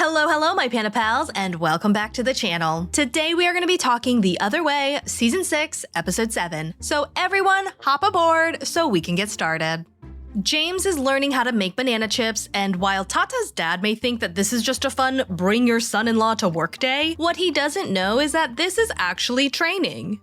Hello, my Panda Pals, and welcome back to the channel. Today we are going to be talking The Other Way, Season 6, Episode 7. So everyone, hop aboard so we can get started. James is learning how to make banana chips, and while Tata's dad may think that this is just a fun bring your son-in-law to work day, what he doesn't know is that this is actually training.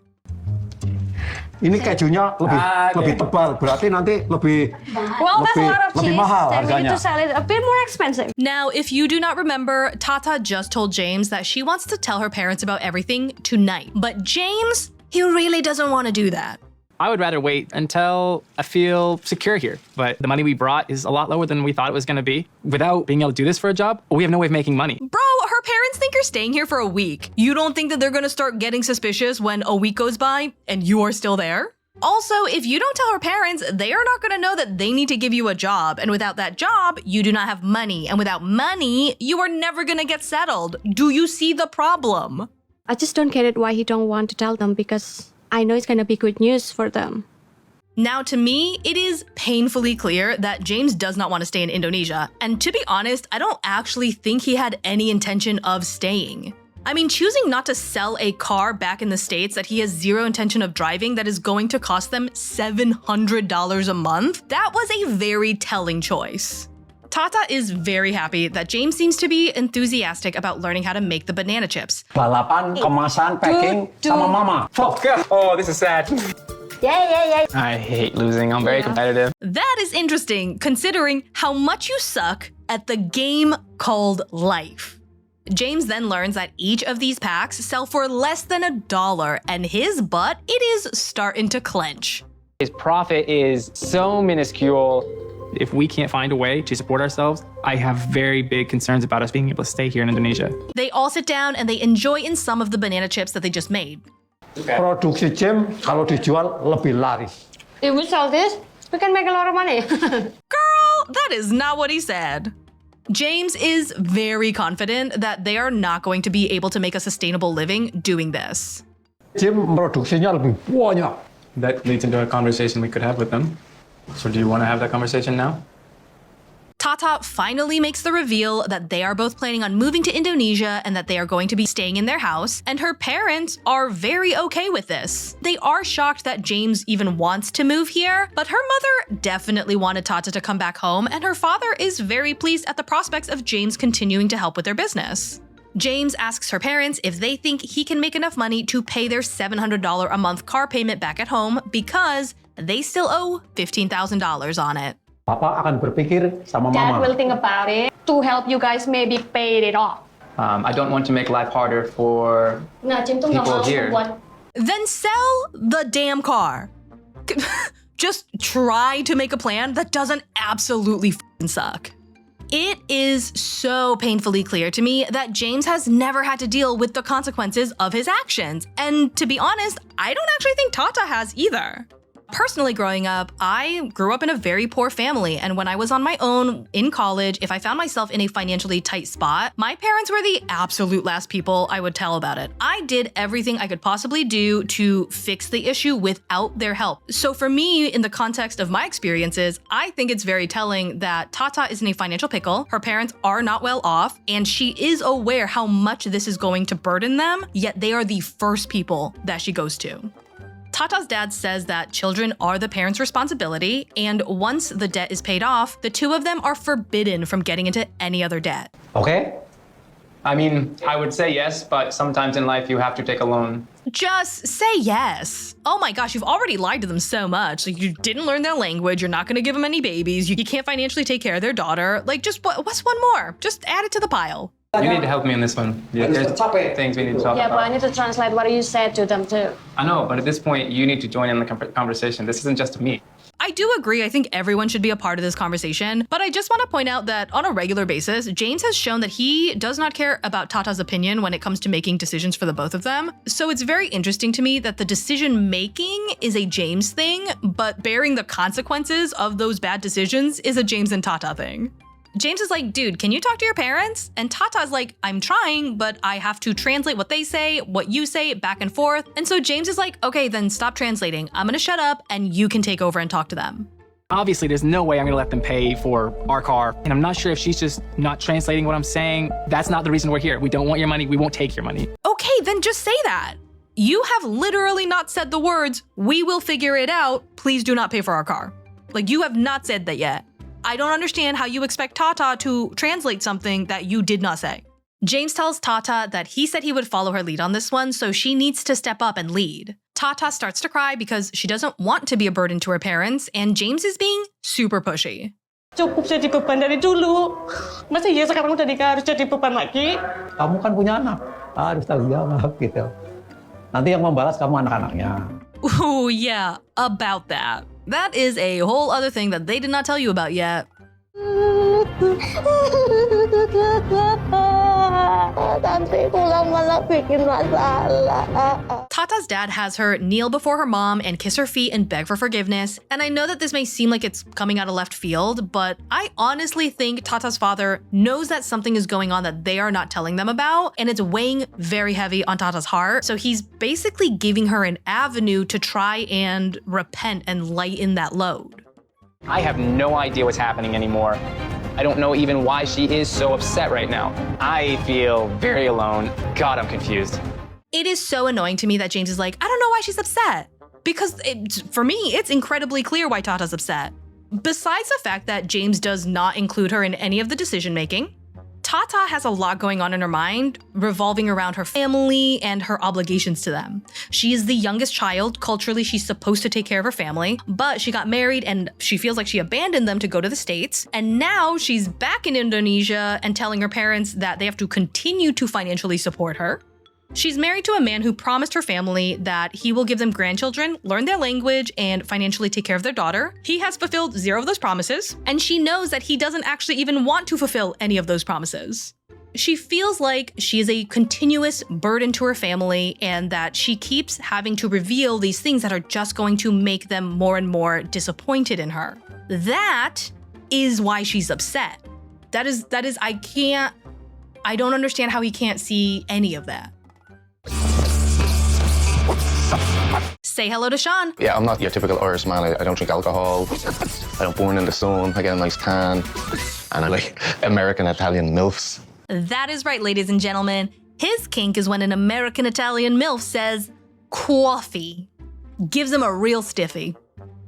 Ini kejunya lebih tebal, berarti nanti lebih Well, that's a lot of cheese. mahal Then we need harganya. to sell it a bit more expensive. Now, if you do not remember, Tata just told James that she wants to tell her parents about everything tonight. But James, he really doesn't want to do that. I would rather wait until I feel secure here. But the money we brought is a lot lower than we thought it was going to be. Without being able to do this for a job, we have no way of making money. Bro, her parents think you're staying here for a week. You don't think that they're gonna start getting suspicious when a week goes by and you are still there? Also, if you don't tell her parents, they are not gonna know that they need to give you a job. And without that job, you do not have money. And without money, you are never gonna get settled. Do you see the problem? I just don't get it why he don't want to tell them, because I know it's gonna be good news for them. Now, to me, it is painfully clear that James does not want to stay in Indonesia. And to be honest, I don't actually think he had any intention of staying. I mean, choosing not to sell a car back in the States that he has zero intention of driving that is going to cost them $700 a month, that was a very telling choice. Tata is very happy that James seems to be enthusiastic about learning how to make the banana chips. Balapan, kemasan, packing, sama mama. Oh, this is sad. Yeah. I hate losing. I'm very competitive. That is interesting, considering how much you suck at the game called life. James then learns that each of these packs sell for less than $1, and his butt, it is starting to clench. His profit is so minuscule. If we can't find a way to support ourselves, I have very big concerns about us being able to stay here in Indonesia. They all sit down and they enjoy in some of the banana chips that they just made. Produksi jam kalau dijual lebih laris. If we sell this, we can make a lot of money. Girl, that is not what he said. James is very confident that they are not going to be able to make a sustainable living doing this. Jam produksinya lebih banyak. That leads into a conversation we could have with them. So do you want to have that conversation now? Tata finally makes the reveal that they are both planning on moving to Indonesia and that they are going to be staying in their house, and her parents are very okay with this. They are shocked that James even wants to move here, but her mother definitely wanted Tata to come back home, and her father is very pleased at the prospects of James continuing to help with their business. James asks her parents if they think he can make enough money to pay their $700 a month car payment back at home because they still owe $15,000 on it. Papa akan berpikir sama Dad mama. will think about it to help you guys maybe pay it off. I don't want to make life harder for Nah, Jim tuh nggak people mau here. buat. Then sell the damn car. Just try to make a plan that doesn't absolutely f***ing suck. It is so painfully clear to me that James has never had to deal with the consequences of his actions. And to be honest, I don't actually think Tata has either. Personally, growing up, I grew up in a very poor family, and when I was on my own in college, if I found myself in a financially tight spot, my parents were the absolute last people I would tell about it. I did everything I could possibly do to fix the issue without their help. So for me, in the context of my experiences, I think it's very telling that Tata is in a financial pickle, her parents are not well off, and she is aware how much this is going to burden them, yet they are the first people that she goes to. Tata's dad says that children are the parents' responsibility, and once the debt is paid off, the two of them are forbidden from getting into any other debt. Okay? I mean, I would say yes, but sometimes in life you have to take a loan. Just say yes. Oh my gosh, you've already lied to them so much. Like, you didn't learn their language, you're not gonna give them any babies, you can't financially take care of their daughter. Like, just what's one more? Just add it to the pile. You need to help me on this one. Yeah, there's things we need to talk Yeah, about. but I need to translate what you said to them too. I know, but at this point, you need to join in the conversation. This isn't just me. I do agree, I think everyone should be a part of this conversation, but I just want to point out that on a regular basis, James has shown that he does not care about Tata's opinion when it comes to making decisions for the both of them. So it's very interesting to me that the decision making is a James thing, but bearing the consequences of those bad decisions is a James and Tata thing. James is like, dude, can you talk to your parents? And Tata's like, I'm trying, but I have to translate what they say, what you say, back and forth. And so James is like, okay, then stop translating. I'm gonna shut up and you can take over and talk to them. Obviously, there's no way I'm gonna let them pay for our car. And I'm not sure if she's just not translating what I'm saying. That's not the reason we're here. We don't want your money. We won't take your money. Okay, then just say that. You have literally not said the words, "We will figure it out. Please do not pay for our car." Like, you have not said that yet. I don't understand how you expect Tata to translate something that you did not say. James tells Tata that he said he would follow her lead on this one, so she needs to step up and lead. Tata starts to cry because she doesn't want to be a burden to her parents, and James is being super pushy. Cukup jadi beban dari dulu. Masa iya sekarang udah nikah harus jadi beban lagi? Kamu kan punya anak, harus tanggung jawab gitu. Nanti yang membalas kamu anak-anaknya. Ooh, yeah, about that. That is a whole other thing that they did not tell you about yet. Tata's dad has her kneel before her mom and kiss her feet and beg for forgiveness. And I know that this may seem like it's coming out of left field, but I honestly think Tata's father knows that something is going on that they are not telling them about, and it's weighing very heavy on Tata's heart. So he's basically giving her an avenue to try and repent and lighten that load. I have no idea what's happening anymore. I don't know even why she is so upset right now. I feel very alone. God, I'm confused. It is so annoying to me that James is like, I don't know why she's upset. Because for me, it's incredibly clear why Tata's upset. Besides the fact that James does not include her in any of the decision making, Tata has a lot going on in her mind, revolving around her family and her obligations to them. She is the youngest child. Culturally, she's supposed to take care of her family, but she got married and she feels like she abandoned them to go to the States. And now she's back in Indonesia and telling her parents that they have to continue to financially support her. She's married to a man who promised her family that he will give them grandchildren, learn their language, and financially take care of their daughter. He has fulfilled 0 of those promises, and she knows that he doesn't actually even want to fulfill any of those promises. She feels like she is a continuous burden to her family and that she keeps having to reveal these things that are just going to make them more and more disappointed in her. That is why she's upset. That is, I don't understand how he can't see any of that. Say hello to Sean. Yeah, I'm not your typical Irish man. I don't drink alcohol. I don't burn in the sun. I get a nice tan. And I like American Italian MILFs. That is right, ladies and gentlemen. His kink is when an American Italian MILF says, coffee. Gives him a real stiffy.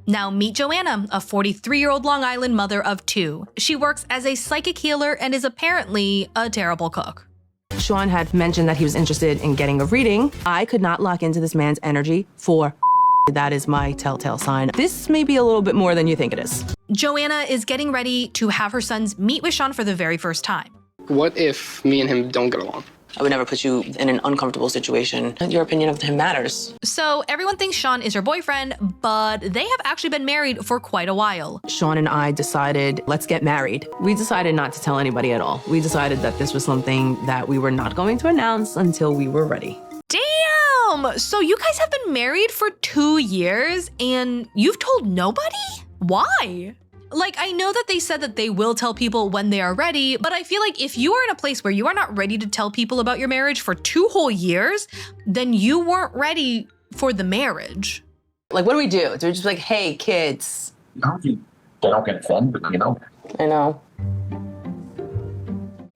Now meet Joanna, a 43-year-old Long Island mother of 2. She works as a psychic healer and is apparently a terrible cook. Sean had mentioned that he was interested in getting a reading. I could not lock into this man's energy for that is my telltale sign. This may be a little bit more than you think it is. Joanna is getting ready to have her sons meet with Sean for the very first time. What if me and him don't get along? I would never put you in an uncomfortable situation. Your opinion of him matters. So everyone thinks Sean is her boyfriend, but they have actually been married for quite a while. Sean and I decided, let's get married. We decided not to tell anybody at all. We decided that this was something that we were not going to announce until we were ready. Damn! So you guys have been married for 2 years and you've told nobody? Why? Like, I know that they said that they will tell people when they are ready, but I feel like if you are in a place where you are not ready to tell people about your marriage for 2 whole years, then you weren't ready for the marriage. Like, what do we do? Do we just be like, hey, kids? No, they don't get offended, you know. I know.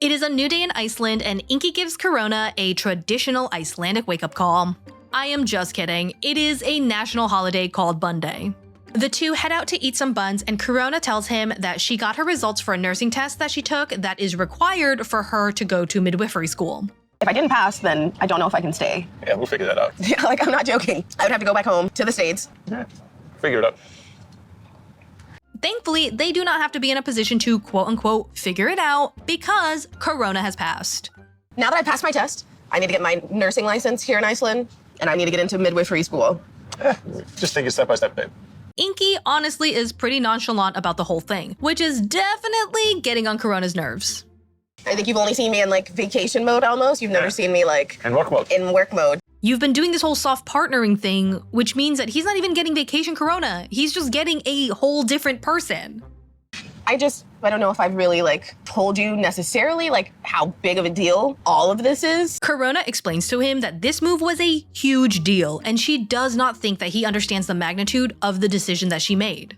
It is a new day in Iceland, and Ingy gives Corona a traditional Icelandic wake-up call. I am just kidding. It is a national holiday called Bun Day. The two head out to eat some buns, and Corona tells him that she got her results for a nursing test that she took that is required for her to go to midwifery school. If I didn't pass, then I don't know if I can stay. Yeah, we'll figure that out. Yeah, like, I'm not joking. I would have to go back home to the States. Yeah, figure it out. Thankfully, they do not have to be in a position to quote-unquote figure it out because Corona has passed. Now that I passed my test, I need to get my nursing license here in Iceland, and I need to get into midwifery school. Yeah, just take it step by step, babe. Ingy honestly is pretty nonchalant about the whole thing, which is definitely getting on Corona's nerves. I think you've only seen me in, like, vacation mode almost. You've never seen me, like, In work mode. in work mode. You've been doing this whole soft partnering thing, which means that he's not even getting vacation Corona. He's just getting a whole different person. I don't know if I've really, like, told you necessarily, like, how big of a deal all of this is. Corona explains to him that this move was a huge deal, and she does not think that he understands the magnitude of the decision that she made.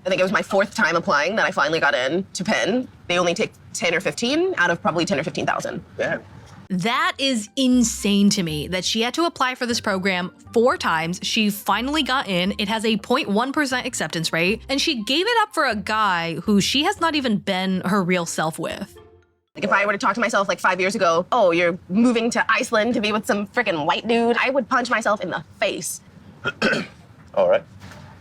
I think it was my 4th time applying that I finally got in to Penn. They only take 10 or 15 out of probably 10 or 15,000. Damn. That is insane to me that she had to apply for this program 4 times. She finally got in. It has a 0.1% acceptance rate, and she gave it up for a guy who she has not even been her real self with. Like if I were to talk to myself like 5 years ago, oh, you're moving to Iceland to be with some freaking white dude, I would punch myself in the face. All right.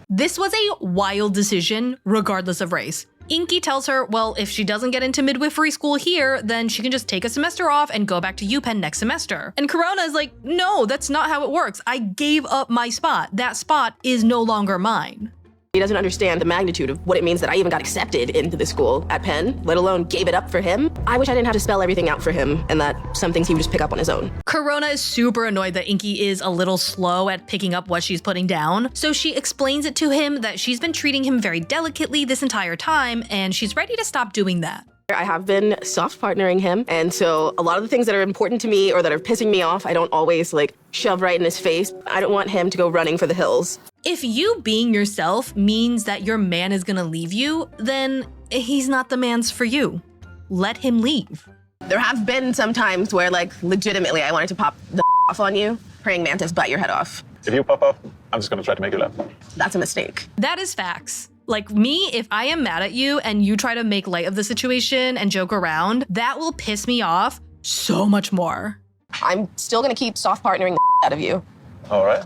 This was a wild decision, regardless of race. Ingy tells her, well, if she doesn't get into midwifery school here, then she can just take a semester off and go back to UPenn next semester. And Corona is like, no, that's not how it works. I gave up my spot. That spot is no longer mine. He doesn't understand the magnitude of what it means that I even got accepted into the school at Penn, let alone gave it up for him. I wish I didn't have to spell everything out for him and that some things he would just pick up on his own. Corona is super annoyed that Ingy is a little slow at picking up what she's putting down, so she explains it to him that she's been treating him very delicately this entire time, and she's ready to stop doing that. I have been soft partnering him, and so a lot of the things that are important to me or that are pissing me off, I don't always like shove right in his face. I don't want him to go running for the hills. If you being yourself means that your man is gonna leave you, then he's not the man's for you. Let him leave. There have been some times where like legitimately I wanted to pop the off on you, praying mantis bite your head off. If you pop up, I'm just gonna try to make you laugh. That's a mistake. That is facts. Like me, if I am mad at you and you try to make light of the situation and joke around, that will piss me off so much more. I'm still gonna keep soft partnering the out of you, All right.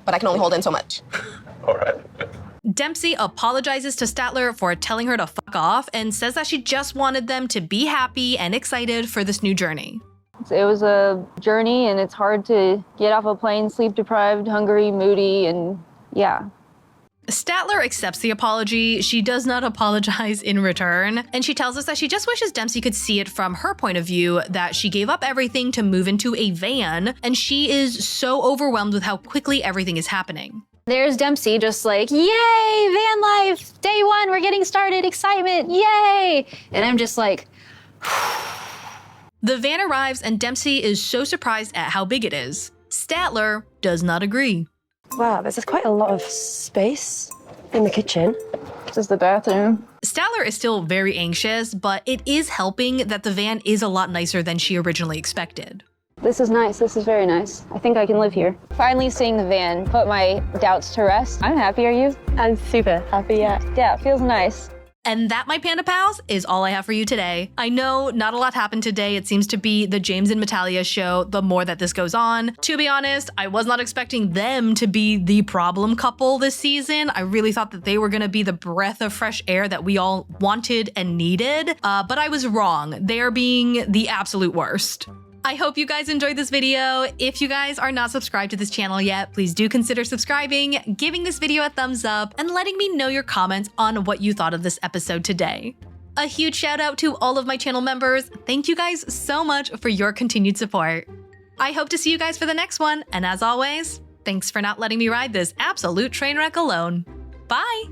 but I can only hold in so much. All right. Dempsey apologizes to Statler for telling her to fuck off and says that she just wanted them to be happy and excited for this new journey. It was a journey, and it's hard to get off a plane sleep deprived, hungry, moody, and yeah. Statler accepts the apology. She does not apologize in return, and she tells us that she just wishes Dempsey could see it from her point of view, that she gave up everything to move into a van, and she is so overwhelmed with how quickly everything is happening. There's Dempsey just like, yay, van life, day 1, we're getting started, excitement, yay! And I'm just like, The van arrives, and Dempsey is so surprised at how big it is. Statler does not agree. Wow, there's quite a lot of space in the kitchen. this is the bathroom. Statler is still very anxious, but it is helping that the van is a lot nicer than she originally expected. This is nice, this is very nice. I think I can live here. Finally seeing the van put my doubts to rest. I'm happy, are you? I'm super happy, yeah. Yeah, it feels nice. And that, my Panda Pals, is all I have for you today. I know not a lot happened today. It seems to be the James and Meitalia show the more that this goes on. To be honest, I was not expecting them to be the problem couple this season. I really thought that they were gonna be the breath of fresh air that we all wanted and needed, but I was wrong. They are being the absolute worst. I hope you guys enjoyed this video. If you guys are not subscribed to this channel yet, please do consider subscribing, giving this video a thumbs up, and letting me know your comments on what you thought of this episode today. A huge shout out to all of my channel members. Thank you guys so much for your continued support. I hope to see you guys for the next one, and as always, thanks for not letting me ride this absolute train wreck alone. Bye!